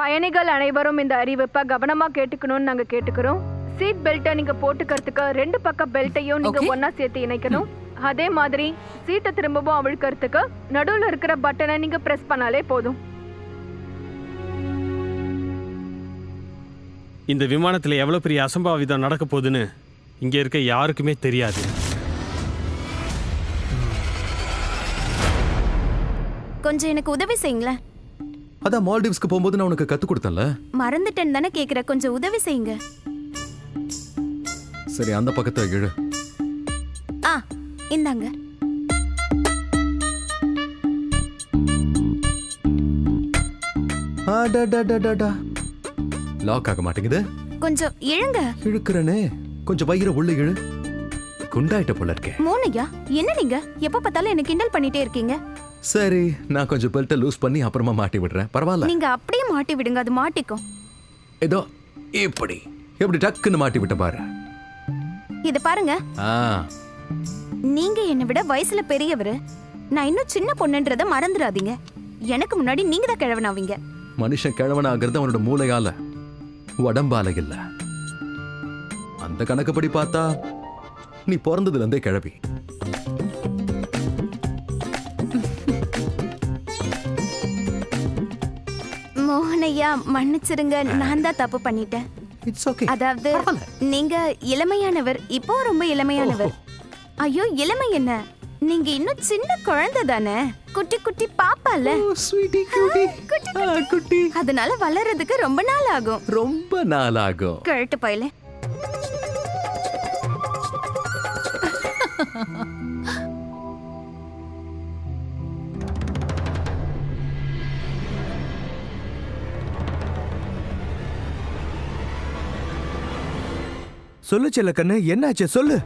பயணிகள் அனைவரும் இந்த அறிவிப்பை கவனமா கேட்டுக்கணும்னு நாங்க கேட்டுக்கிறோம். சீட் பெல்ட்டை நீங்க போட்டுக்கிறதுக்கு 2 பக்க பெல்ட்டையும் நீங்க ஒன்னா சேர்த்து இணைக்கணும். அதே மாதிரி சீட்டை திரும்பவும் அவிழ்க்கிறதுக்கு நடுவுல இருக்கிற பட்டனை நீங்க பிரஸ் பண்ணாலே போதும். இந்த விமானத்துல எவ்வளவு பெரிய அசம்பாவிதம் நடக்க போகுதுன்னு இங்க இருக்க யாருக்குமே தெரியாது. கொஞ்சம் எனக்கு உதவி செய்யுங்களேன். அதான் மால்டீவ்ஸ்க்கு போகும்போது நான் உனக்கு கத்து கொடுத்தேன்ல. மறந்துட்டேன்னு தானே கேக்குற, கொஞ்சம் உதவி செய்யுங்க. சரி, அந்த பக்கத்தை இழு. இந்தாங்க. லாக் ஆக மாட்டேங்குது. கொஞ்சம் இழுங்க. இழுக்கிறனே, கொஞ்சம் வயிற உள்ள இழு. குண்டாயிட்ட போல இருக்கே. மோனையா, என்ன நீங்க எப்ப பார்த்தாலும் என்ன கிண்டல் பண்ணிட்டே இருக்கீங்க. சரி, நான் கொஞ்சம் பெல்ட்டை லூஸ் பண்ணி அப்புறமா மாட்டி விடுறேன். பரவாயில்ல. நீங்க அப்படியே மாட்டி விடுங்க, அது மாட்டிக்கும். ஏதோ இப்படி எப்படி டக்குன்னு மாட்டி விட்ட பாரு. இது பாருங்க, நீங்க என்னை விட வயசுல பெரியவரு. நான் இன்னும் சின்ன பொண்ணுன்றத மறந்துடாதீங்க. எனக்கு முன்னாடி நீங்க தான் கிழவனாவீங்க. மனுஷன் கிழவனாகிறது அவனோட மூளையால, உடம்பால இல்ல. அந்த கணக்குப்படி பார்த்தா நீ பிறந்ததுல இருந்தே கிழவி. மோகனையா, மன்னிச்சிருங்க, நான் தான் தப்பு பண்ணிட்டேன். It's okay. அதாவது நீங்க இளமையானவர், இப்போ ரொம்ப இளமையானவர். ஐயோ, இளமை என்ன, நீங்க இன்னும் சின்ன குழந்தை தானே, குட்டி குட்டி பாப்பால. குட்டி, அதனால வளர்றதுக்கு ரொம்ப நாள் ஆகும். ரொம்ப நாள் ஆகும். கழட்டு போயில. சொல்லு செல்லக்கண்ணு, என்னாச்சு சொல்லு.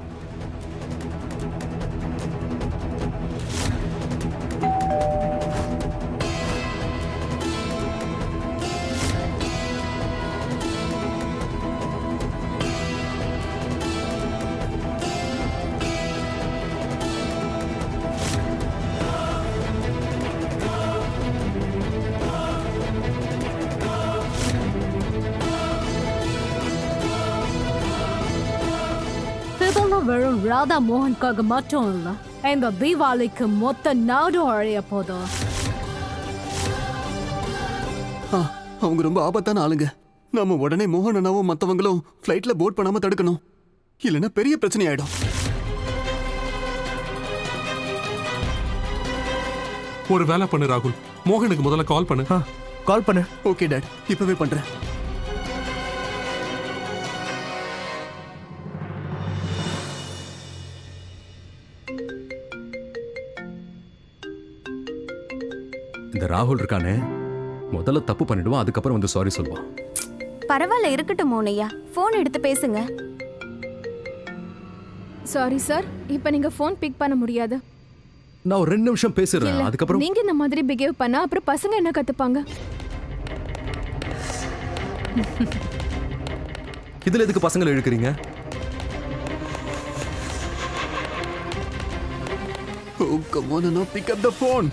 வெறும் ராதா மோகனுக்காக மட்டும் இல்ல, இந்த தீபாவளிக்கு மொத்த நாடும் அழைய போதும். அவங்க ரொம்ப ஆபத்தான ஆளுங்க. நாம உடனே மோகன் அண்ணாவும் மத்தவங்களும் ஃப்ளைட்ல போட் பண்ணாம தடுக்கணும். இல்லைன்னா பெரிய பிரச்சனை ஆயிடும். ஒரு வேலை பண்ணு ராகுல், மோகனுக்கு முதல்ல கால் பண்ணு. கால் பண்ணு. ஓகே டாட், இப்பவே பண்றேன். இந்த ராகுல் இருக்கானே, முதல்ல தப்பு பண்ணிடுவான், அதுக்கப்புறம் வந்து சாரி சொல்லுவான். பரவாயில்ல, இருக்கட்டும் மோனையா, போன் எடுத்து பேசுங்க. சாரி சார், இப்போ நீங்க ஃபோன் பிக் பண்ண முடியாது. நான் ஒரு 2 நிமிஷம் பேசுறேன், அதுக்கப்புறம் நீங்க இந்த மாதிரி பிஹேவ் பண்ணா அப்புறம் பசங்க என்ன கத்துப்பாங்க? இதுல எதுக்கு பசங்களை இழுக்கிறீங்க? Oh, come on, Anna, pick up the phone.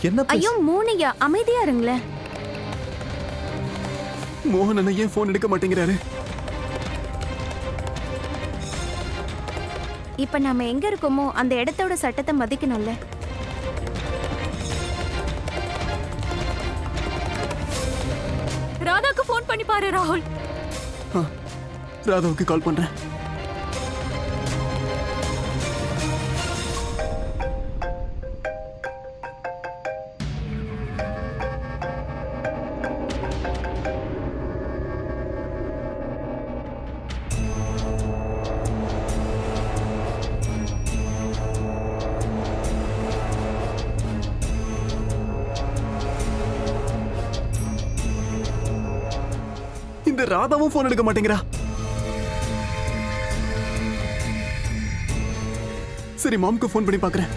என்ன? ஐயோ மோனையா, அமைதியா இருங்களேன். மோகன் அண்ணா ஏன் போன் எடுக்க மாட்டேங்கிறாரு? இப்ப நாம எங்க இருக்கோமோ அந்த இடத்தோட சட்டத்தை மதிக்கணும்ல. ராதாக்கு போன் பண்ணி பாரு ராகுல். ராதாவுக்கு கால் பண்றேன். இந்த ராதாவும் போன் எடுக்க மாட்டேங்கிறா. சரி, மாம்க்கு போன் பண்ணி பார்க்கறேன்.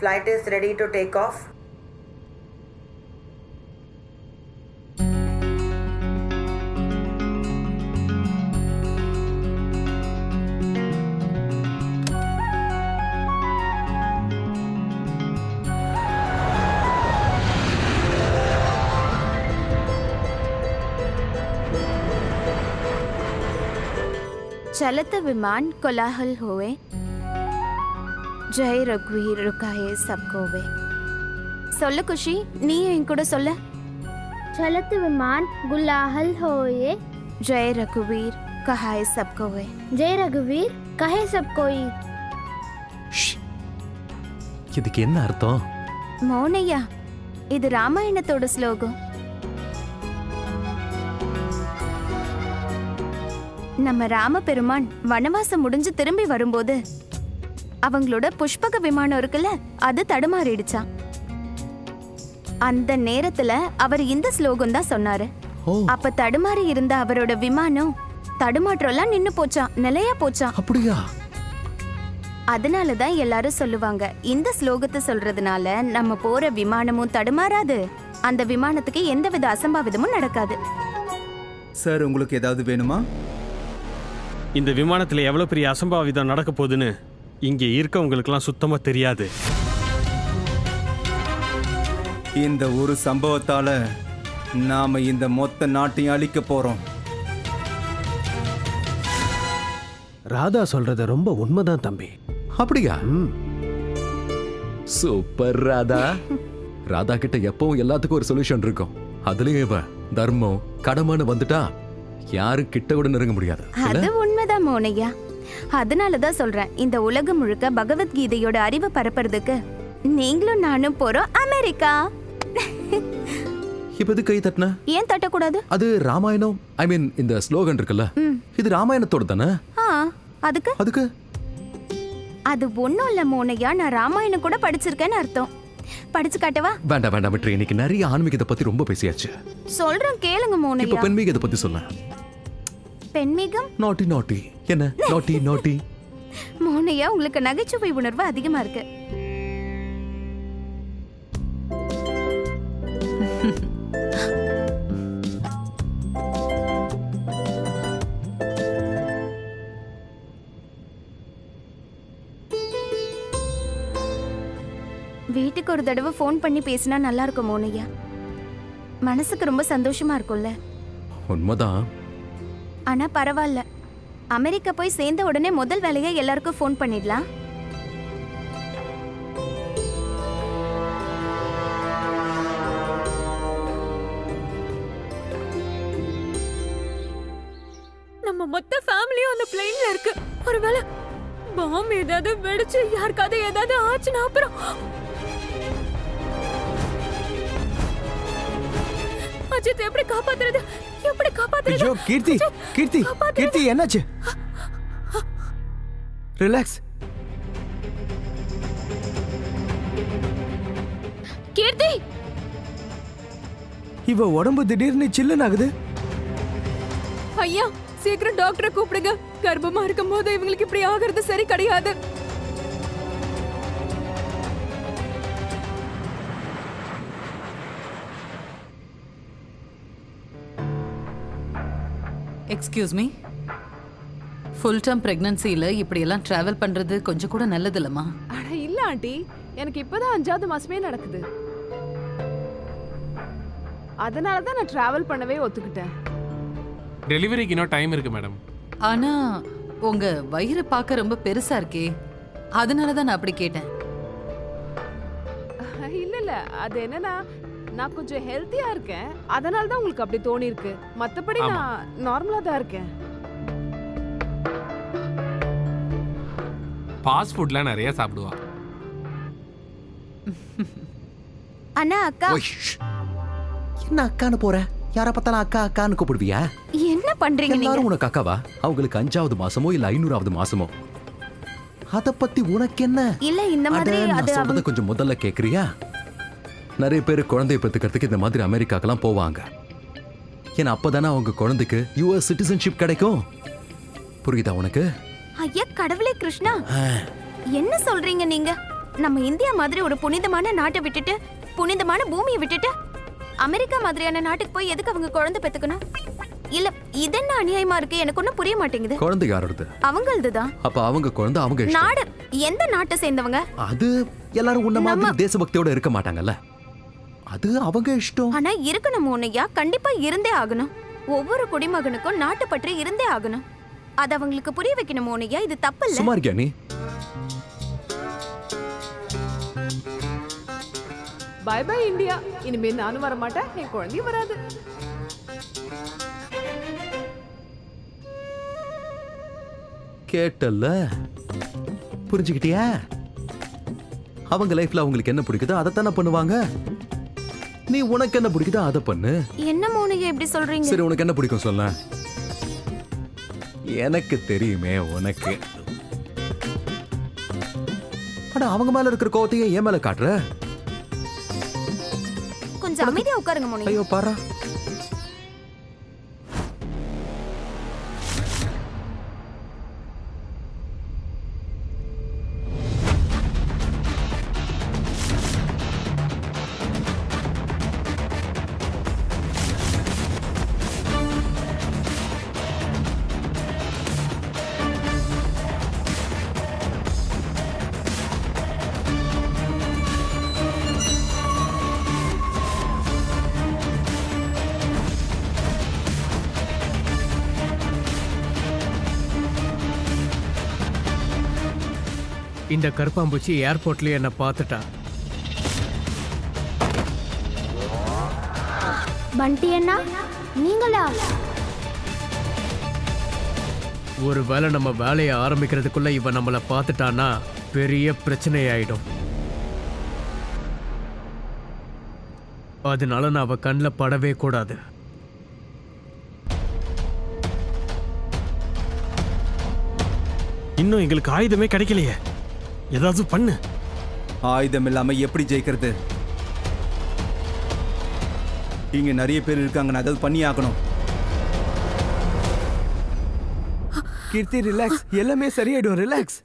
Flight is ready to take off. चलत विमान कोलाहल होए, जय रघुवीर रुकाए सबको वे. சொல்ல குஷி, நீ என் கூட சொல்ல. चलत विमान गुलाहल होए, जय रघुवीर कहाए सबको वे. जय रघुवीर कहे सब कोई. இதுக்கு என்ன அர்த்தம்? மௌனையா, இது ராமாயணத்தோட ஸ்லோகம். நம்ம ராம பெருமான் வனவாசம் முடிஞ்சு திரும்பி வரும்போது அவங்களோட புஷ்பக விமானம் இருக்குல்ல, அது தடுமாறிடுச்சான். அந்த நேரத்துல அவர் இந்த ஸ்லோகம் தான் சொன்னாரு. அப்ப தடுமாறி இருந்த அவரோட விமானம் தடுமாற்றம்லாம் நின்னு போச்சான், நிலையா போச்சான். அப்படியா? அதனாலதான் எல்லாரும் சொல்லுவாங்க, இந்த ஸ்லோகத்தை சொல்றதுனால நம்ம போற விமானமும் தடுமாறாது, அந்த விமானத்துக்கு எந்தவித அசம்பாவிதமும் நடக்காது. சார், உங்களுக்கு ஏதாவது வேணுமா? இந்த விமானத்தில் எவ்வளோ பெரிய அசம்பாவிதம் நடக்க போகுதுன்னு இங்கே இருக்கவங்களுக்கெல்லாம் சுத்தமாக தெரியாது. இந்த ஒரு சம்பவத்தால நாம இந்த மொத்த நாட்டையும் அழிக்க போறோம். ராதா சொல்றது ரொம்ப உண்மைதான் தம்பி. அப்படியா? சூப்பர் ராதா. ராதா கிட்ட எப்பவும் எல்லாத்துக்கும் ஒரு சொல்யூஷன் இருக்கும். அதுலயும் இவ தர்மம் கடமைன்னு வந்துட்டா யாரும் கிட்ட கூட நெருங்க முடியாது. அது உண்மைதான் மோனையா. அதனாலதான் சொல்றேன், இந்த உலகம் முழுக்க பகவத்கீதையோட அறிவை பரப்புறதுக்கு நீங்களும் நானும் போறோம் அமெரிக்கா. இப்ப இது கை தட்டின ஏன் தட்டக்கூடாது? அது ராமாயணம், ஐ மீன் இந்த ஸ்லோகன் இருக்குல்ல, இது ராமாயணத்தோட தானே. அதுக்கு அதுக்கு அது ஒண்ணும் இல்ல மோனையா, நான் ராமாயணம் கூட படிச்சிருக்கேன்னு அர்த்தம். படிச்சு காட்டவா? வேண்டாம் வேண்டாம் விட்டு, இன்னைக்கு நிறைய ஆன்மீகத்தை பத்தி ரொம்ப பேசியாச்சு. சொல்றேன் கேளுங்க மோனையா. இப்ப பெண்மீகத்தை பத்தி சொல்ல. பெண்மீகம்? நாட்டி நாட்டி என்ன நாட்டி நாட்டி? மோனையா, உங்களுக்கு நகைச்சுவை உணர்வு அதிகமா இருக்கு. வீட்டுக்கு ஒரு தடவை ஃபோன் பண்ணி பேசினா நல்லா இருக்கும் மோனையா. மனசுக்கு ரொம்ப சந்தோஷமா இருக்கும்ல. உண்மைதான். ஆனா பரவாயில்ல, அமெரிக்கா போய் சேர்ந்த உடனே முதல் வேலையா எல்லாருக்கும் ஃபோன் பண்ணிடலாம். நம்ம மொத்த ஃபேமிலியும் அந்த பிளேன்ல இருக்கு. ஒருவேளை பாம் ஏதாவது வெடிச்சு யாருக்காவது ஏதாவது ஆச்சுன்னா அப்புறம் அஜித் எப்படி காப்பாத்துறது? எப்படி காப்பாத்துறது? ஐயோ கீர்த்தி, கீர்த்தி, கீர்த்தி என்னாச்சு? ரிலாக்ஸ். கீர்த்தி, இவ உடம்பு திடீர்னு சில்லுன்னு ஆகுது. ஐயா, சீக்கிரம் டாக்டரை கூப்பிடுங்க. கர்ப்பமா இருக்கும் போது இவங்களுக்கு இப்படி ஆகிறது சரி கிடையாது. எக்ஸ்கியூஸ் மீ, ஃபுல் டேர்ம் பிரெக்னன்சியில் இப்படியெல்லாம் ட்ராவல் பண்ணுறது கொஞ்சம் கூட நல்லது இல்லைம்மா. அட இல்ல ஆண்டி, எனக்கு இப்பதான் 5வது மாசமே நடக்குது. அதனால தான் நான் டிராவல் பண்ணவே ஒத்துக்கிட்டேன். டெலிவரிக்கு இன்னும் டைம் இருக்கு மேடம். ஆனால் உங்கள் வயிறு பார்க்க ரொம்ப பெருசாக இருக்கே, அதனால தான் நான் அப்படி கேட்டேன். இல்ல, அது என்னன்னா நான் கொஞ்சம் ஹெல்த்தியா இருக்கேன், அதனால தான் உங்களுக்கு அப்படி தோணி இருக்கு. மத்தபடி நான் நார்மலா தான் இருக்கேன். ஃபாஸ்ட் ஃபுட்லாம் நிறைய சாப்பிடுவா. அண்ணா அக்கா. என்ன அக்கான்னு போற? யார பார்த்தாலும் அக்கா அக்கான்னு கூப்பிடுவியா? என்ன பண்றீங்க நீங்க? எல்லாரும் உனக்கு அக்காவா? அவங்களுக்கு 5வது மாசமோ இல்ல 500வது மாசமோ? அத பத்தி உனக்கு என்ன? இல்ல இந்த மாதிரி அது சொல்றத கொஞ்சம் முதல்ல கேக்குறியா? நிறைய பேர் குழந்தையை பெற்றுக்கிறதுக்கு இந்த மாதிரி அமெரிக்காக்கெல்லாம் போவாங்க. ஏன்னா அப்பதானே அவங்க குழந்தைக்கு யுஎஸ் சிட்டிசன்ஷிப் கிடைக்கும். புரியுதா உனக்கு? ஐயா கடவுளே கிருஷ்ணா, என்ன சொல்றீங்க நீங்க? நம்ம இந்தியா மாதிரி ஒரு புனிதமான நாட்டை விட்டுட்டு, புனிதமான பூமியை விட்டுட்டு அமெரிக்கா மாதிரியான நாட்டுக்கு போய் எதுக்கு அவங்க குழந்தை பெத்துக்கணும்? இல்ல இது என்ன அநியாயமா இருக்கு? எனக்கு ஒன்னும் புரிய மாட்டேங்குது. குழந்தை யாரோடது? அவங்களதுதான். அப்ப அவங்க குழந்தை அவங்க இஷ்டம். நாடு எந்த நாட்டை சேர்ந்தவங்க? அது எல்லாரும் உன்ன மாதிரி தேசபக்தியோட இருக்க மாட்டாங்கல்ல. அது அவங்க இஷ்டம். ஆனா இருக்கணும் மோனையா, கண்டிப்பா இருந்தே ஆகணும். ஒவ்வொரு குடிமகனுக்கும் நாட்டு பற்றி இருந்தே ஆகணும். அது அவங்களுக்கு புரிய வைக்கணும் மோனையா. இது தப்பு இல்ல. சும்மா இருக்கியா நீ? Bye bye India. இனிமே நானும் வர மாட்டேன், என் குழந்தையும் வராது. கேட்டல்ல, புரிஞ்சுக்கிட்டியா? அவங்க லைஃப்ல அவங்களுக்கு என்ன பிடிக்குதோ அதைத்தானே பண்ணுவாங்க. நீ உனக்கு என்ன பிடிக்குதோ அதை பண்ணு. என்ன மோனையா இப்படி சொல்றீங்க? சரி, உனக்கு என்ன பிடிக்கும் சொல்ல? எனக்கு தெரியுமே உனக்கு. ஆனா அவங்க மேல இருக்கிற கோவத்தையே என் மேல காட்டுற. கொஞ்சம் அமைதியா உட்காருங்க மோனையா. ஐயோ பாரா. இந்த கருப்பாம்பூச்சி ஏர்போர்ட்லயே என்ன பார்த்துட்டா. பண்டி அண்ணா, நீங்களா? ஒருவேளை நம்ம வேலையை ஆரம்பிக்கிறதுக்குள்ள இவ நம்மள பார்த்துட்டானா பெரிய பிரச்சனையாயிடும். அதனால நான் அவ கண்ணில் படவே கூடாது. இன்னும் எங்களுக்கு ஆயுதமே கிடைக்கலையே. ஏதாவது பண்ணு. ஆயுதம் இல்லாம எப்படி ஜெயிக்கிறது? இங்க நிறைய பேர் இருக்காங்க, நான் ஏதாவது பண்ணி ஆகணும். கீர்த்தி ரிலாக்ஸ், எல்லாமே சரியாயிடும். Relax.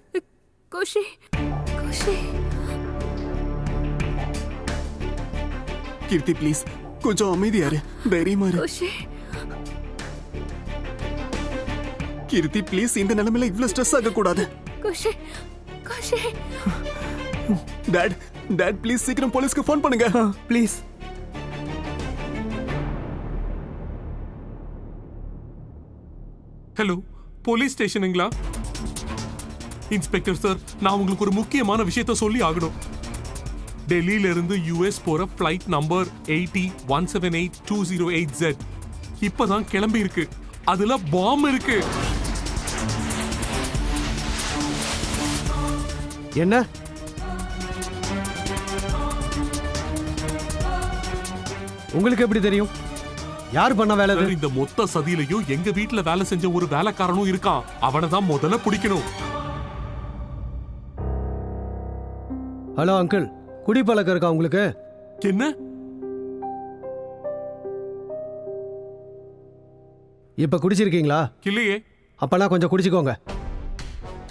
Kushi Kushi. Keerthi please கொஞ்சம் அமைதியாரு, தைரியமா இரு. குஷி கீர்த்தி ப்ளீஸ், இந்த நிலைமையில இவ்ளோ ஸ்ட்ரெஸ் ஆக கூடாது. குஷி குஷி. டாட் ப்ளீஸ் சீக்கிரம் போலீஸ்க்கு ஃபோன் பண்ணுங்க ப்ளீஸ். ஹலோ, போலீஸ் ஸ்டேஷனுங்களா? இன்ஸ்பெக்டர் சார், நான் உங்களுக்கு ஒரு முக்கியமான விஷயத்த சொல்லி ஆகணும். டெல்லியில இருந்து யூஎஸ் போற ஃபிளைட் நம்பர் 80-178-208Z இப்பதான் கிளம்பி இருக்கு. அதுல பாம் இருக்கு. என்ன? உங்களுக்கு எப்படி தெரியும்? யார் பண்ண வேலை? இந்த மொத்த சதியிலையும் எங்க வீட்டுல வேலை செஞ்ச ஒரு வேலைக்காரனும் இருக்கான். அவனை தான் முதல்ல பிடிக்கணும். ஹலோ அங்கிள், குடிப்பழக்கம் இருக்கா உங்களுக்கு? என்ன? இப்ப குடிச்சிருக்கீங்களா? இல்லையே. அப்பனா கொஞ்சம் குடிச்சுக்கோங்க.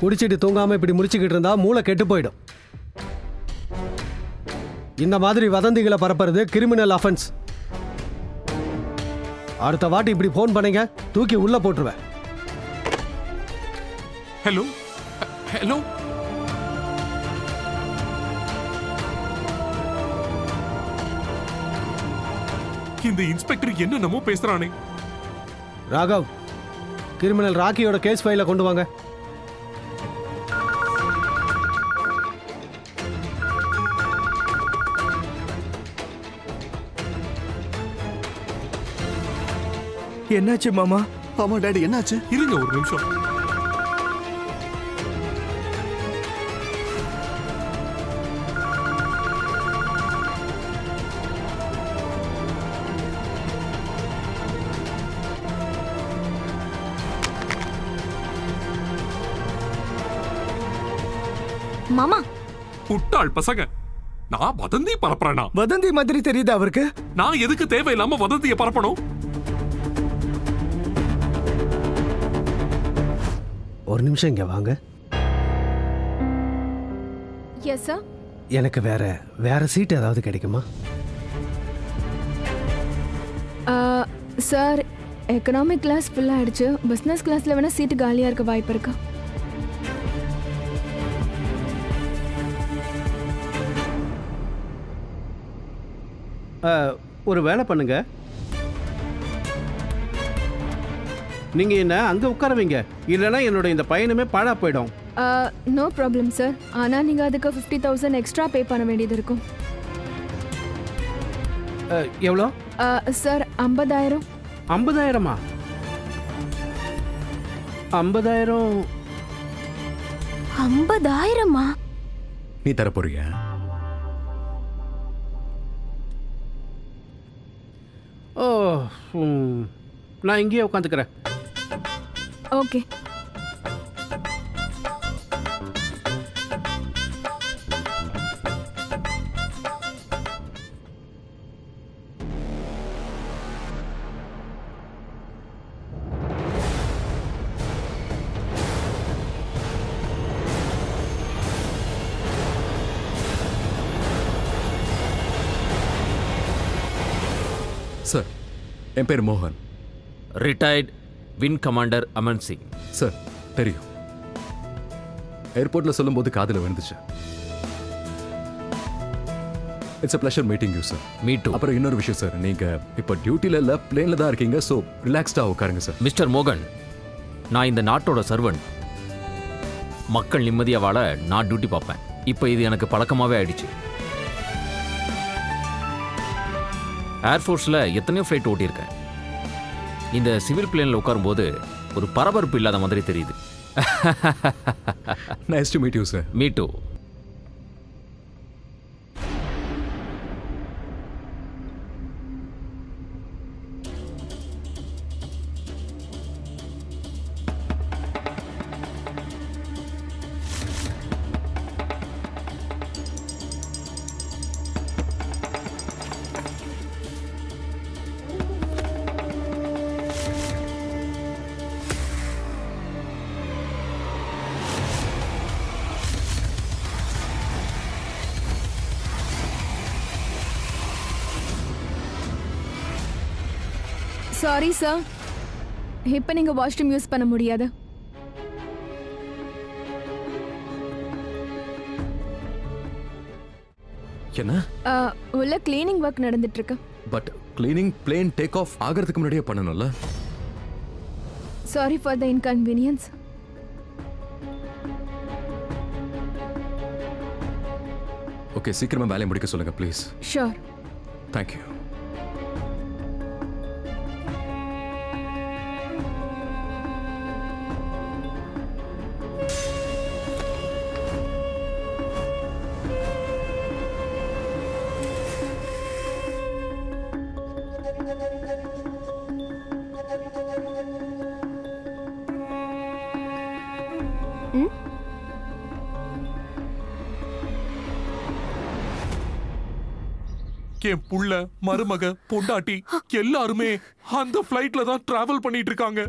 குடிச்சிட்டு தூங்காம இப்படி முடிச்சுக்கிட்டு இருந்தா மூளை கெட்டு போயிடும். இந்த மாதிரி வதந்திகளை பரப்புறது கிரிமினல் அஃபென்ஸ். அடுத்த வாட்டி இப்படி போன் பண்ணீங்க, தூக்கி உள்ள போட்டுருவேன். Hello hello. இந்த இன்ஸ்பெக்டர் என்னென்னமோ பேசுறானே. ராகவ், கிரிமினல் ராக்கியோட கேஸ் ஃபைலை கொண்டு வாங்க. என்னாச்சு மாமா? ஆமா டாடி, என்னாச்சு? இருங்க ஒரு நிமிஷம். மாமா, புட்டாள் பசங்க, நான் வதந்தி பரப்புறேனா? வதந்தி மாதிரி தெரியுது அவருக்கு. நான் எதுக்கு தேவையில்லாம வதந்தியை பரப்பணும்? ஒரு நிமிஷம் இங்க வாங்க. Yes sir. எனக்கு வேற சீட் ஏதாவது கிடைக்குமா? சார், எக்கனாமிக் கிளாஸ் ஃபுல் ஆயிடுச்சு. பிஸ்னஸ் கிளாஸ்ல வேணா சீட்டு காலியா இருக்க வாய்ப்பு இருக்கா? ஒரு வேலை பண்ணுங்க, நீங்க என்ன அங்க உட்கார வைங்க, இல்லைன்னா என்னோட இந்த பயணமே பாழா போயிடும். No problem sir. ஆனால் நீங்கள் அதுக்கு 50,000 எக்ஸ்ட்ரா பே பண்ண வேண்டியது இருக்கும். எவ்வளோ? சார் 50,000. 50,000-மா? 50,000? 50,000-மா? நீ தரப்போறியா? ஓ, நான் இங்கேயே உட்காந்துக்கிறேன். ஓகே. சார், என் பேர் மோகன். Retired wing commander Aman Singh. Sir, தெரியும். ஏர்போர்ட்ல சொல்லும்போது காதுல விழுந்துச்சு. It's a pleasure meeting you sir. Me too. அப்புறம் இன்னொரு விஷயம் சார், நீங்க இப்போ டியூட்டில இல்ல, பிளேன்ல தான் இருக்கீங்க. ஸோ ரிலாக்ஸ்டா உட்காருங்க சார். மிஸ்டர் மோகன், நான் இந்த நாட்டோட சர்வன்ட். மக்கள் நிம்மதியாக வாழ நான் டியூட்டி பார்ப்பேன். இப்போ இது எனக்கு பழக்கமாகவே ஆயிடுச்சு. ஏர்ஃபோர்ஸில் எத்தனையோ ஃப்ளைட் ஓட்டியிருக்கேன். இந்த சிவில் பிளேனில் உட்காரும்போது ஒரு பரபரப்பு இல்லாத மாதிரி தெரியுது. Nice to meet you sir. Me too. Sorry sir, இப்போ நீங்கள் வாஷ்ரூம் யூஸ் பண்ண முடியாது. என்ன? உள்ள கிளீனிங் ஒர்க் நடந்துட்டு இருக்கு. But cleaning plane take off ஆகிறதுக்கு முன்னாடியே பண்ணணும்ல? Sorry for the inconvenience. Okay, சீக்கிரமா வேலையை முடிக்க சொல்லுங்க ப்ளீஸ். ஷூர். தேங்க்யூ. என் புள்ள, மருமக, பொண்டாட்டி எல்லாருமே அந்த ஃப்ளைட்ல தான் டிராவல் பண்ணிட்டு இருக்காங்க.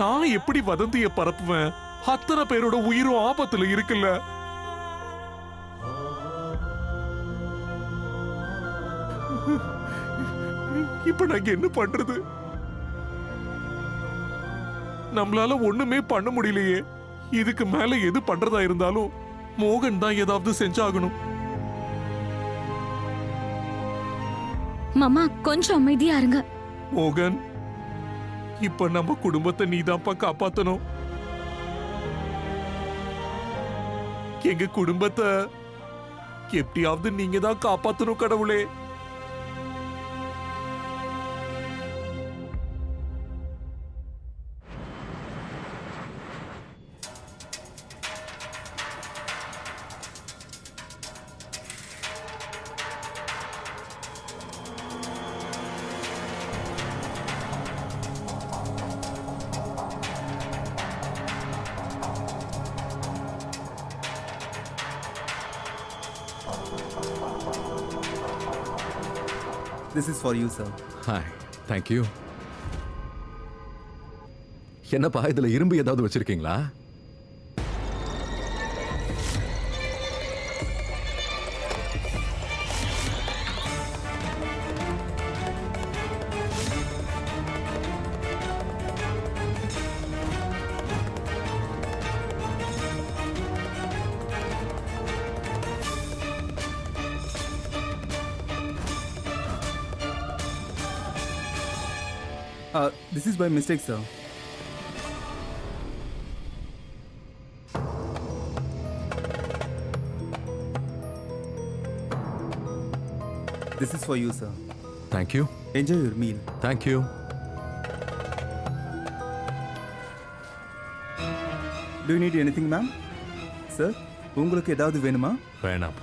நான் எப்படி வதந்திய பரப்புவேன்? அத்தனை பேரோட உயிரும் ஆபத்துல இருக்குல்ல. இப்ப நாங்க என்ன பண்றது? நம்மளால ஒண்ணுமே பண்ண முடியலையே. இதுக்கு மேல எது பண்றதா இருந்தாலும் மோகன் தான் ஏதாவது செஞ்சாகணும். மாமா கொஞ்சம் அமைதியா இருங்க. மோகன், இப்ப நம்ம குடும்பத்தை நீதான்ப்பா காப்பாத்தணும். எங்க குடும்பத்தை எப்படியாவது நீங்க தான் காப்பாத்தணும் கடவுளே. This is for you, sir. Hi, thank you. என்னப்பா இதுல இரும்பு ஏதாவது வச்சிருக்கீங்களா? This is by mistake, sir. This is for you, sir. Thank you. Enjoy your meal. Thank you. Do you need anything, ma'am? Sir, உங்களுக்கு ஏதாவது வேணுமா? வேணாம்.